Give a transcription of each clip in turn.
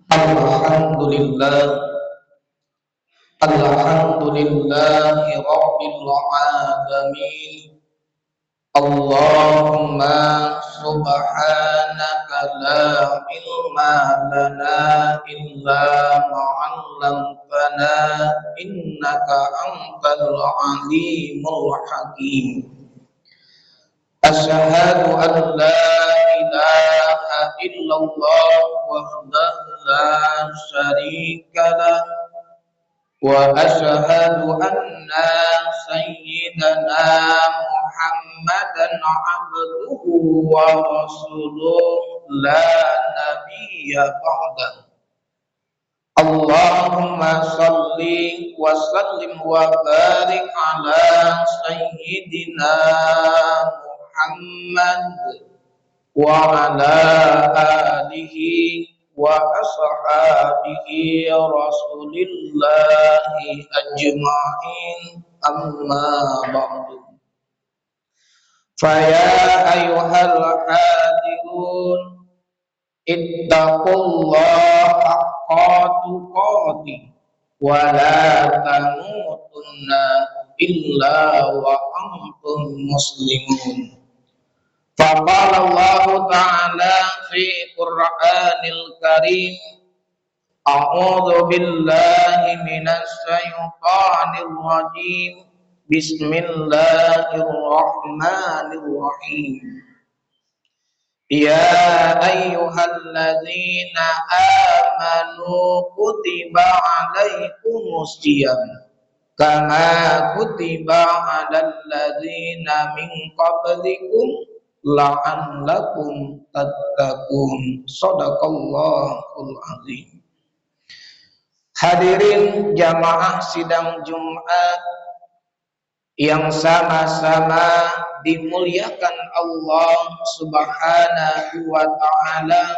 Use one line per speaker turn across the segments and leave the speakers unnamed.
Alhamdulillah, Alhamdulillahi Rabbil Alamin. Allahumma subhanaka la ilma lana illa ma 'allamtana innaka antal alimul hakim. Asyhadu an la ilaha illallah wahdahu la syarika lah wa asyhadu anna sayyidana Muhammadan abduhu wa rasuluh la nabiyya ba'da. Allahumma salli wa sallim wa barik ala sayyidina Muhammad wa ala alihi wa ashabihi rasulillahi ajma'in, amma ba'du. Faya ayyuhal hadirun ittaqullaha haqqa tuqatih wa la tamutunna illa wa antum muslimun. Faqala Allah Ta'ala fi Qur'anil Karim, A'udzu billahi minasy syaithanir rajim. Bismillahirrahmanirrahim. Ya ayyuhalladzina amanu kutiba alaikumus syiyam kama kutiba alal ladzina min qablikum la'allakum tattaqun. Shadaqallahul azim. Hadirin jamaah sidang Jumat yang sama-sama dimuliakan Allah Subhanahu wa taala.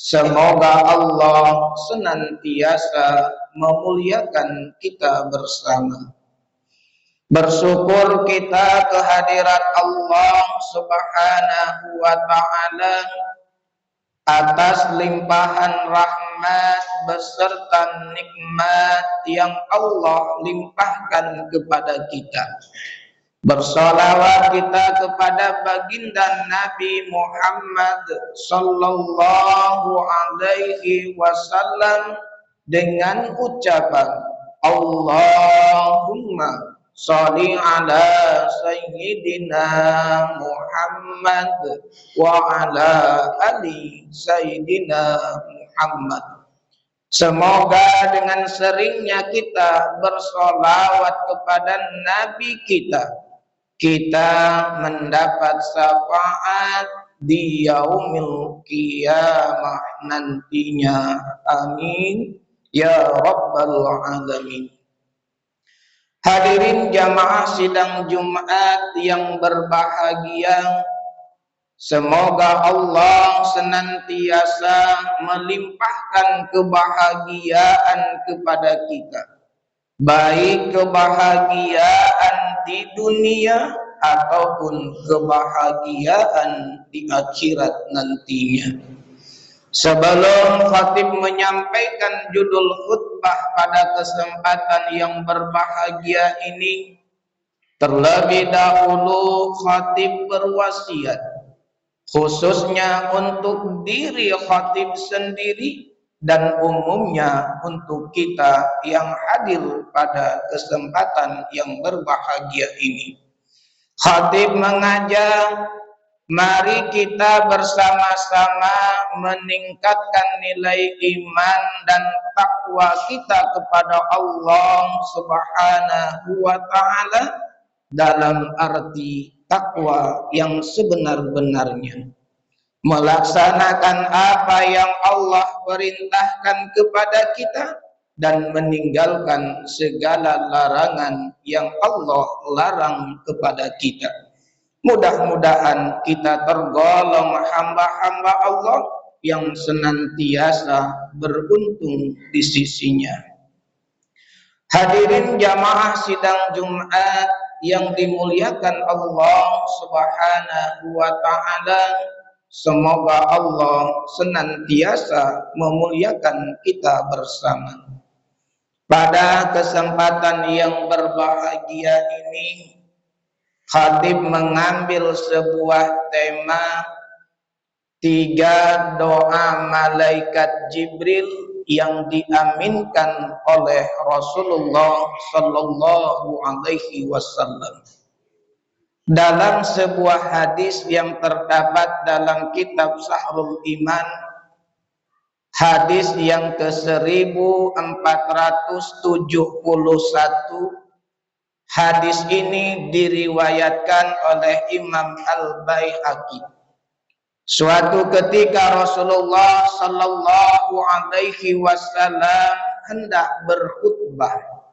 Semoga Allah senantiasa memuliakan kita bersama. Bersyukur kita kehadirat Allah Subhanahu wa ta'ala atas limpahan rahmat beserta nikmat yang Allah limpahkan kepada kita. Bersolawat kita kepada baginda Nabi Muhammad sallallahu alaihi wasallam dengan ucapan Allahumma sholli ala sayyidina Muhammad wa ala ali sayyidina Muhammad. Semoga dengan seringnya kita bersolawat kepada Nabi kita mendapat syafaat di yaumil qiyamah nantinya. Amin ya rabbal alamin. Hadirin jamaah sidang Jumat yang berbahagia, semoga Allah senantiasa melimpahkan kebahagiaan kepada kita, baik kebahagiaan di dunia ataupun kebahagiaan di akhirat nantinya. Sebelum khatib menyampaikan judul khutbah pada kesempatan yang berbahagia ini, terlebih dahulu khatib berwasiat khususnya untuk diri khatib sendiri dan umumnya untuk kita yang hadir pada kesempatan yang berbahagia ini. Khatib mengajak, mari kita bersama-sama meningkatkan nilai iman dan takwa kita kepada Allah Subhanahu wa ta'ala dalam arti takwa yang sebenar-benarnya. Melaksanakan apa yang Allah perintahkan kepada kita dan meninggalkan segala larangan yang Allah larang kepada kita. Mudah-mudahan kita tergolong hamba-hamba Allah yang senantiasa beruntung di sisinya. Hadirin jamaah sidang Jumat yang dimuliakan Allah Subhanahu wa ta'ala, semoga Allah senantiasa memuliakan kita bersama. Pada kesempatan yang berbahagia ini, khatib mengambil sebuah tema 3 doa malaikat Jibril yang diaminkan oleh Rasulullah sallallahu alaihi wasallam. Dalam sebuah hadis yang terdapat dalam kitab Sahrul Iman, hadis yang ke-1471, hadis ini diriwayatkan oleh Imam Al-Baihaqi. Suatu ketika Rasulullah sallallahu alaihi wasallam hendak berkhutbah.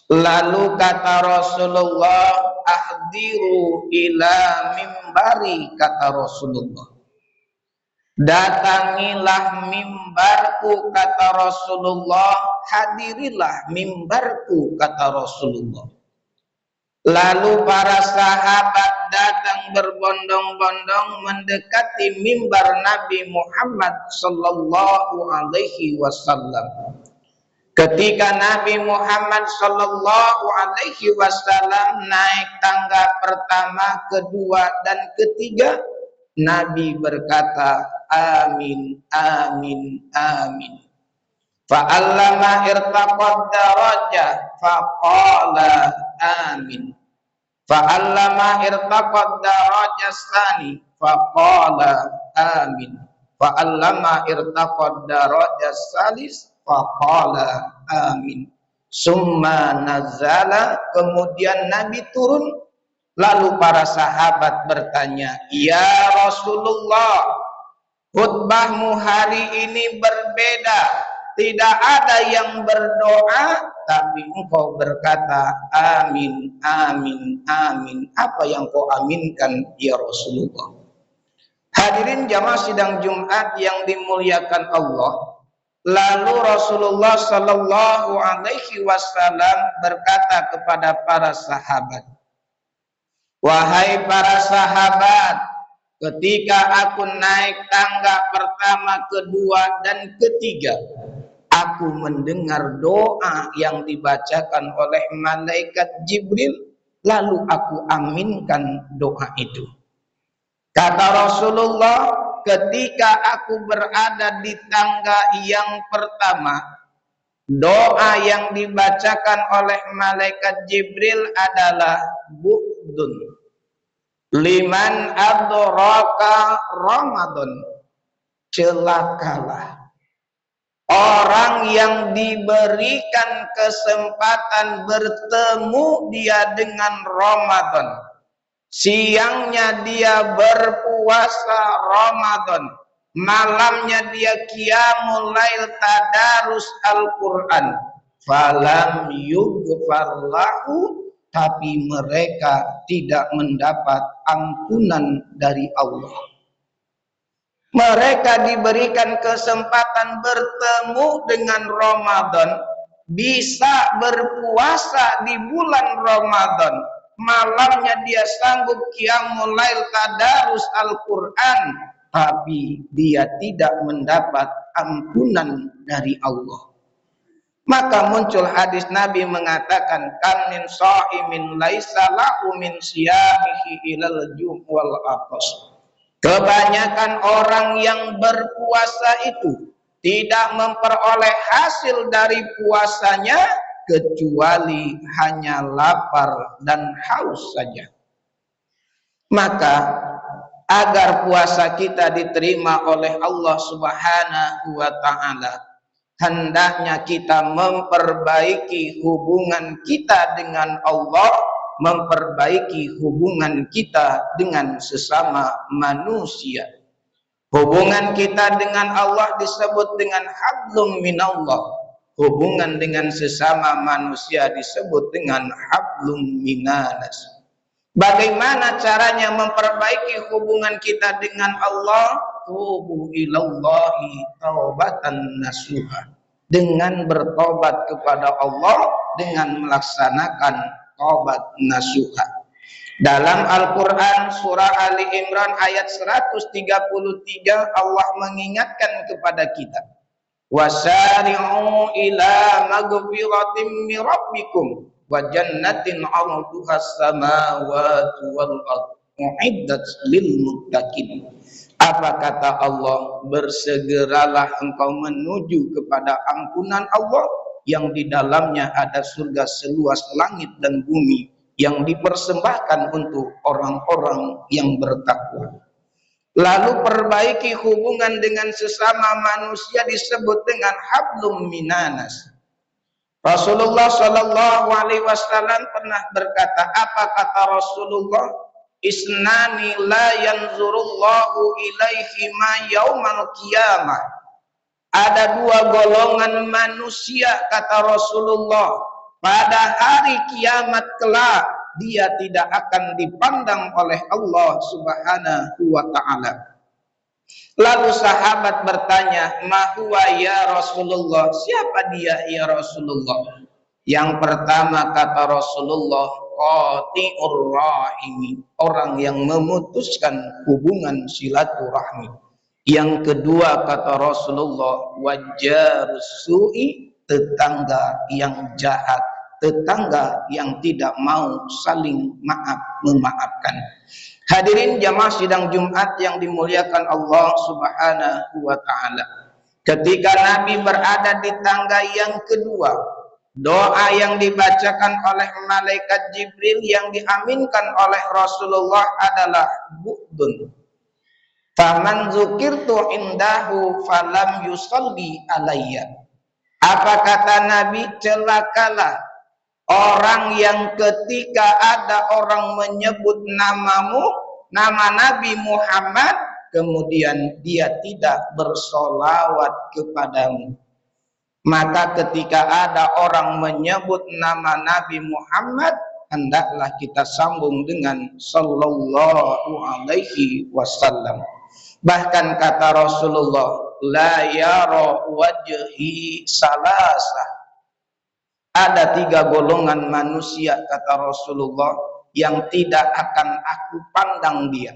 Lalu kata Rasulullah, "Ahdiru ila mimbari," kata Rasulullah. "Datangilah mimbarku," kata Rasulullah. "Hadirilah mimbarku," kata Rasulullah. Lalu para sahabat datang berbondong-bondong mendekati mimbar Nabi Muhammad sallallahu alaihi wasallam. Ketika Nabi Muhammad sallallahu alaihi wasallam naik tangga pertama, kedua dan ketiga, Nabi berkata, "Amin, amin, amin." Fa'allama irtaqad darajah faqala amin. Fa'allama irtaqad darajah tsani faqala amin. Fa'allama irtaqad darajah tsalis faqala amin. Summa nazala, kemudian Nabi turun. Lalu para sahabat bertanya, "Ya Rasulullah, khutbahmu hari ini berbeda. Tidak ada yang berdoa, tapi engkau berkata amin, amin, amin. Apa yang kau aminkan ya Rasulullah?" Hadirin jamaah sidang Jumat yang dimuliakan Allah. Lalu Rasulullah sallallahu alaihi wasallam berkata kepada para sahabat, "Wahai para sahabat, ketika aku naik tangga pertama, kedua dan ketiga, aku mendengar doa yang dibacakan oleh malaikat Jibril, lalu aku aminkan doa itu." Kata Rasulullah, ketika aku berada di tangga yang pertama, doa yang dibacakan oleh malaikat Jibril adalah bu'dun liman adraka Ramadan. Celakalah orang yang diberikan kesempatan bertemu dia dengan Ramadan. Siangnya dia berpuasa Ramadan, malamnya dia qiyamul lail tadarus Al-Quran. Falam yughfar lahu, tapi mereka tidak mendapat ampunan dari Allah. Mereka diberikan kesempatan bertemu dengan Ramadan, bisa berpuasa di bulan Ramadan, malamnya dia sanggup qiyamul lail tadarus Al-Quran, tapi dia tidak mendapat ampunan dari Allah. Maka muncul hadis Nabi mengatakan, "Kam min shaimin laisa lahu min siyamihi ilal jum' wal atas." Kebanyakan orang yang berpuasa itu tidak memperoleh hasil dari puasanya kecuali hanya lapar dan haus saja. Maka agar puasa kita diterima oleh Allah Subhanahu wa taala, hendaknya kita memperbaiki hubungan kita dengan Allah, memperbaiki hubungan kita dengan sesama manusia. Hubungan kita dengan Allah disebut dengan hablum minallah. Hubungan dengan sesama manusia disebut dengan hablum minanas. Bagaimana caranya memperbaiki hubungan kita dengan Allah? Tubu ilallahi taubatan nasuha. Dengan bertobat kepada Allah, dengan melaksanakan taubat nasuha. Dalam Al-Quran surah Ali Imran ayat 133 Allah mengingatkan kepada kita, wasari'u ila magfiratim min rabbikum wa jannatin 'arduhas samawati wal ardh u'iddat lil muttaqin. Apa kata Allah? Bersegeralah engkau menuju kepada ampunan Allah yang di dalamnya ada surga seluas langit dan bumi yang dipersembahkan untuk orang-orang yang bertakwa. Lalu perbaiki hubungan dengan sesama manusia disebut dengan hablum minanas. Rasulullah Shallallahu Alaihi Wasallam pernah berkata, apa kata Rasulullah? Isnani la yanzurullahu ilaihi ma yaumal qiyamah. Ada dua golongan manusia kata Rasulullah, pada hari kiamat kelak dia tidak akan dipandang oleh Allah Subhanahu wa taala. Lalu sahabat bertanya, "Ma huwa ya Rasulullah?" Siapa dia ya Rasulullah? Yang pertama kata Rasulullah, qati'ur rahimi, orang yang memutuskan hubungan silaturahmi. Yang kedua kata Rasulullah, wajjarus su'i, tetangga yang jahat, tetangga yang tidak mau saling memaafkan. Hadirin jamaah sidang Jumat yang dimuliakan Allah Subhanahu wa taala. Ketika Nabi berada di tangga yang kedua, doa yang dibacakan oleh malaikat Jibril yang diaminkan oleh Rasulullah adalah bu'dun. Faman dzukirtu indahu falam yusalli alayya. Apa kata Nabi? Celakalah orang yang ketika ada orang menyebut namamu, nama Nabi Muhammad, kemudian dia tidak bersolawat kepadamu. Maka ketika ada orang menyebut nama Nabi Muhammad, hendaklah kita sambung dengan sallallahu alaihi wasallam. Bahkan kata Rasulullah, la yara wajhi salasah. Ada tiga golongan manusia kata Rasulullah yang tidak akan aku pandang dia,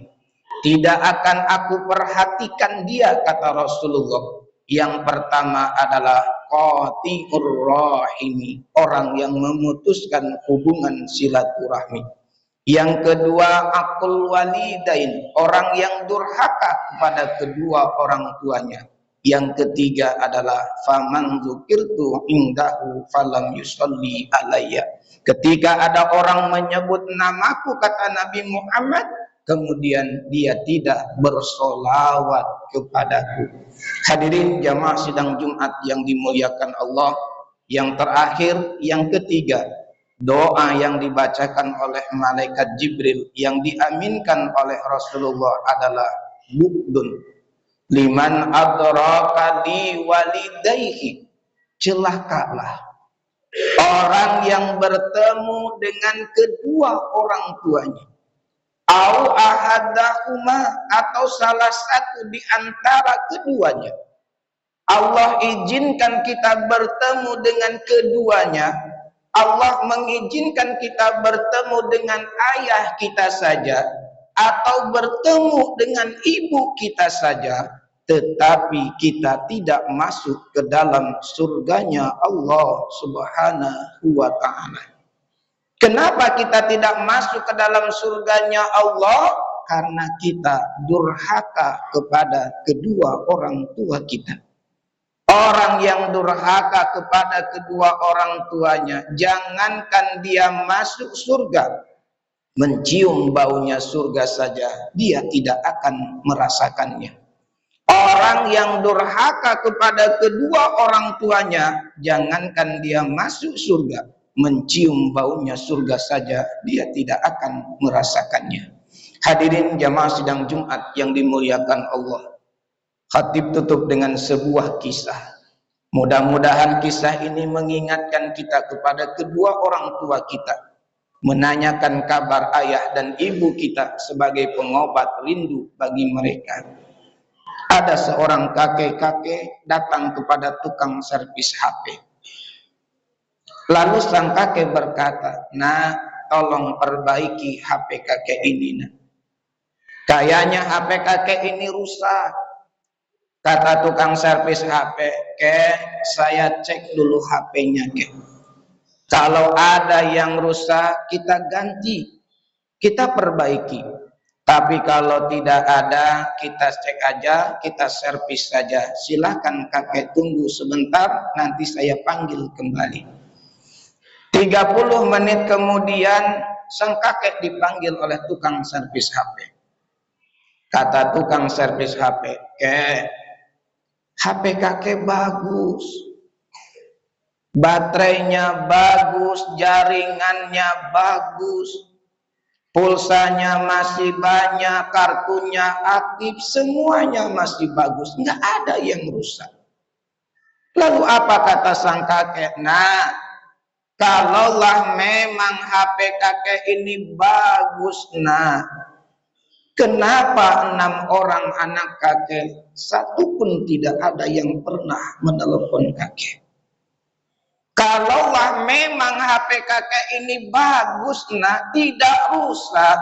tidak akan aku perhatikan dia kata Rasulullah. Yang pertama adalah qati'ur rahimi, orang yang memutuskan hubungan silaturahmi. Yang kedua aqul walidain, orang yang durhaka kepada kedua orang tuanya. Yang ketiga adalah faman dzukirtu indahu falam yusalli alayya. Ketika ada orang menyebut namaku kata Nabi Muhammad, kemudian dia tidak bersolawat kepadaku. Hadirin jamaah sidang Jumat yang dimuliakan Allah. Yang terakhir, yang ketiga, doa yang dibacakan oleh malaikat Jibril yang diaminkan oleh Rasulullah adalah bu'dun liman adraka li walidayhi. Celakalah orang yang bertemu dengan kedua orang tuanya, au ahadahuma, atau salah satu di antara keduanya. Allah izinkan kita bertemu dengan keduanya. Allah mengizinkan kita bertemu dengan ayah kita saja atau bertemu dengan ibu kita saja, tetapi kita tidak masuk ke dalam surganya Allah Subhanahu wa taala. Kenapa kita tidak masuk ke dalam surganya Allah? Karena kita durhaka kepada kedua orang tua kita. Orang yang durhaka kepada kedua orang tuanya, jangankan dia masuk surga, mencium baunya surga saja dia tidak akan merasakannya. Orang yang durhaka kepada kedua orang tuanya, jangankan dia masuk surga, mencium baunya surga saja dia tidak akan merasakannya. Hadirin jamaah sidang Jumat yang dimuliakan Allah. Khatib tutup dengan sebuah kisah. Mudah-mudahan kisah ini mengingatkan kita kepada kedua orang tua kita, menanyakan kabar ayah dan ibu kita sebagai pengobat rindu bagi mereka. Ada seorang kakek-kakek datang kepada tukang servis HP. Lalu sang kakek berkata, "Nah, tolong perbaiki HP kakek ini. Kayaknya HP kakek ini rusak. Kata tukang servis HP, saya cek dulu HP-nya, Kalau ada yang rusak, kita ganti, kita perbaiki. Tapi kalau tidak ada, kita cek aja, kita servis saja. Silakan kakek tunggu sebentar, nanti saya panggil kembali. 30 menit kemudian, sang kakek dipanggil oleh tukang servis HP. Kata tukang servis HP, HP kakek bagus, baterainya bagus, jaringannya bagus, pulsanya masih banyak, kartunya aktif, semuanya masih bagus, nggak ada yang rusak. Lalu apa kata sang kakek? Nah, kalaulah memang HP kakek ini bagus, kenapa 6 orang anak kakek satu pun tidak ada yang pernah menelepon kakek? Kalaulah memang HP kakek ini bagus, tidak rusak,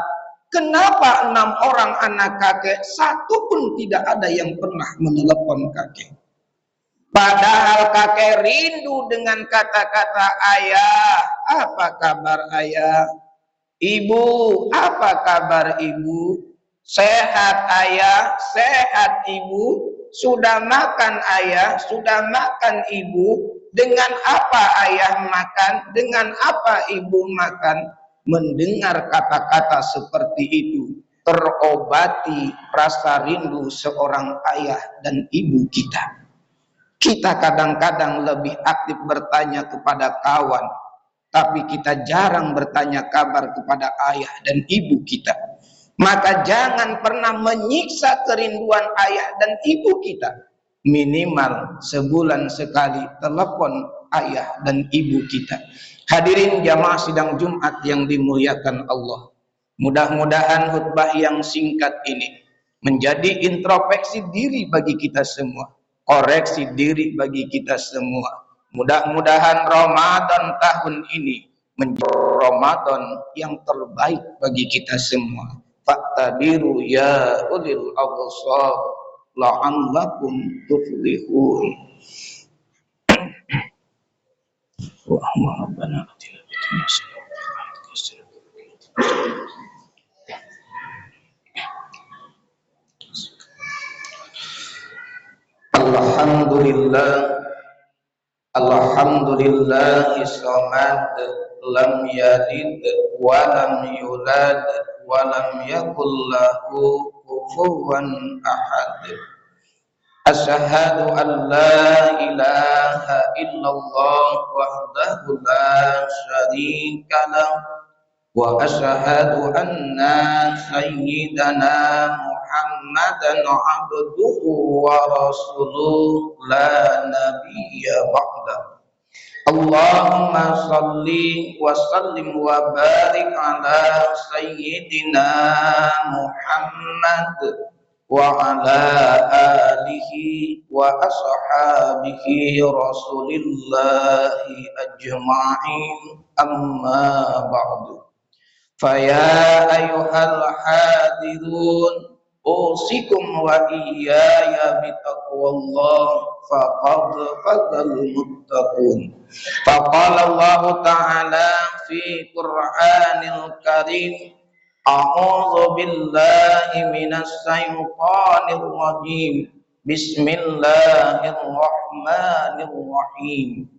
kenapa 6 orang anak kakek satu pun tidak ada yang pernah menelepon kakek? Padahal kakek rindu dengan kata-kata ayah. Apa kabar ayah? Ibu, apa kabar ibu? Sehat ayah, sehat ibu. Sudah makan ayah, sudah makan ibu. Dengan apa ayah makan? Dengan apa ibu makan? Mendengar kata-kata seperti itu, terobati rasa rindu seorang ayah dan ibu kita. Kita kadang-kadang lebih aktif bertanya kepada kawan, tapi kita jarang bertanya kabar kepada ayah dan ibu kita. Maka jangan pernah menyiksa kerinduan ayah dan ibu kita. Minimal sebulan sekali telepon ayah dan ibu kita. Hadirin jamaah sidang Jumat yang dimuliakan Allah. Mudah-mudahan khutbah yang singkat ini menjadi introspeksi diri bagi kita semua, koreksi diri bagi kita semua. Mudah-mudahan Ramadan tahun ini menjadi Ramadan yang terbaik bagi kita semua. Fa'tabiru ya ulil absar la'allakum tuflihun. Allahumma rabbana atina fid dunya hasanah. Alhamdulillah, alhamdulillahi samad, lam yalid wa lam yulad wa lam yakul lahu kufuwan ahad. Asyhadu an la ilaha illallah wahdahu la syarika lah wa asyhadu anna sayyidana Muhammadan abduhu wa rasuluh la nabiyya ba'dah. Allahumma salli wa sallim wa barik ala sayyidina Muhammad wa ala alihi wa ashabihi rasulillahi ajma'in, amma ba'du. Faya ayyuhal hadirun, usikum wa iyaya bitaqwallah, faqad fazal muttaqun. Faqala Allah ta'ala fi Qur'anil Karim, a'udzu billahi minas syaitonir rajim. Bismillahirrahmanirrahim.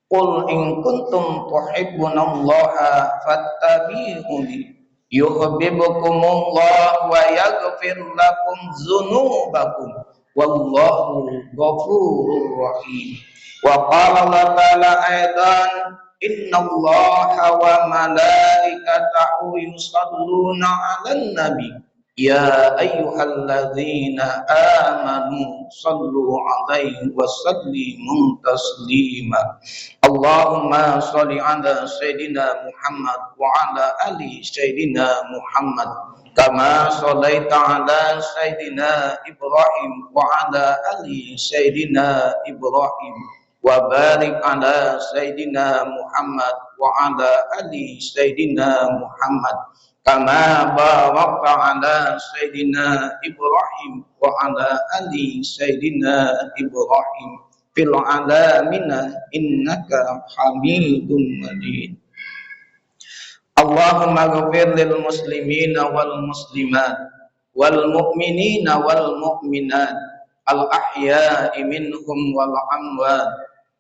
Qul in kuntum tuhibbunallaha fattabi'uni yuhibbukumullah wa yaghfir lakum dzunubakum wallahu ghafurur rahim. Wa qala Allah ta'ala aidan, innallaha wa malaikatahu yusalluna 'alan nabi ya ayyuhalladzina amanu sallu 'alaihi wa sallimu taslima. Allahumma shalli 'ala sayyidina Muhammad wa 'ala ali sayyidina Muhammad kama shallaita 'ala sayyidina Ibrahim wa 'ala ali sayyidina Ibrahim wa barik 'ala sayyidina Muhammad wa ala ali Sayyidina Muhammad kama barakta ala Sayyidina Ibrahim wa ala ali Sayyidina Ibrahim fil alamina innaka Hamidum Majid. Allahumma ghfir lil muslimina wal muslimat wal mu'minina wal mu'minat al ahya'i minhum wal amwat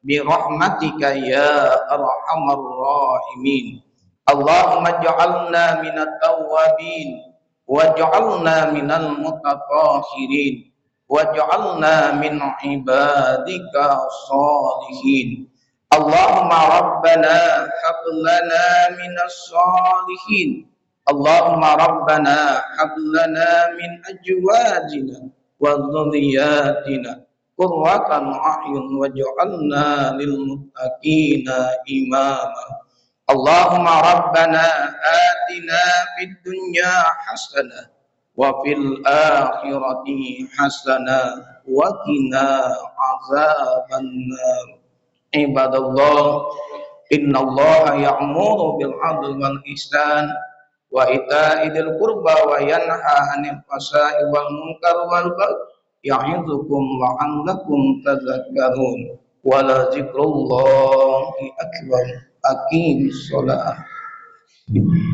bi rahmatika ya arhamar rahimin. Allahumma ij'alna minat tawwabin waj'alna minal mutatahhirin waj'alna min ibadika sholihin. Allahumma rabbana hab lana minas sholihin. Allahumma rabbana hab lana min azwajina wa dhurriyyatina qurratan a'yun waj'alna lil muttaqina imama. Allahumma rabbana atina fid dunya hasanah wa fil akhirati hasanah wa qina azabannar. Ibadallah, innallaha ya'muru bil 'adli wal ihsan wa ita'i dzil qurba wa yanha 'anil fahsya'i wal munkar wal baghi ya'idzukum la'allakum tadhakkarun. Wa la dzikrullahi akbar. Aqimis shalah.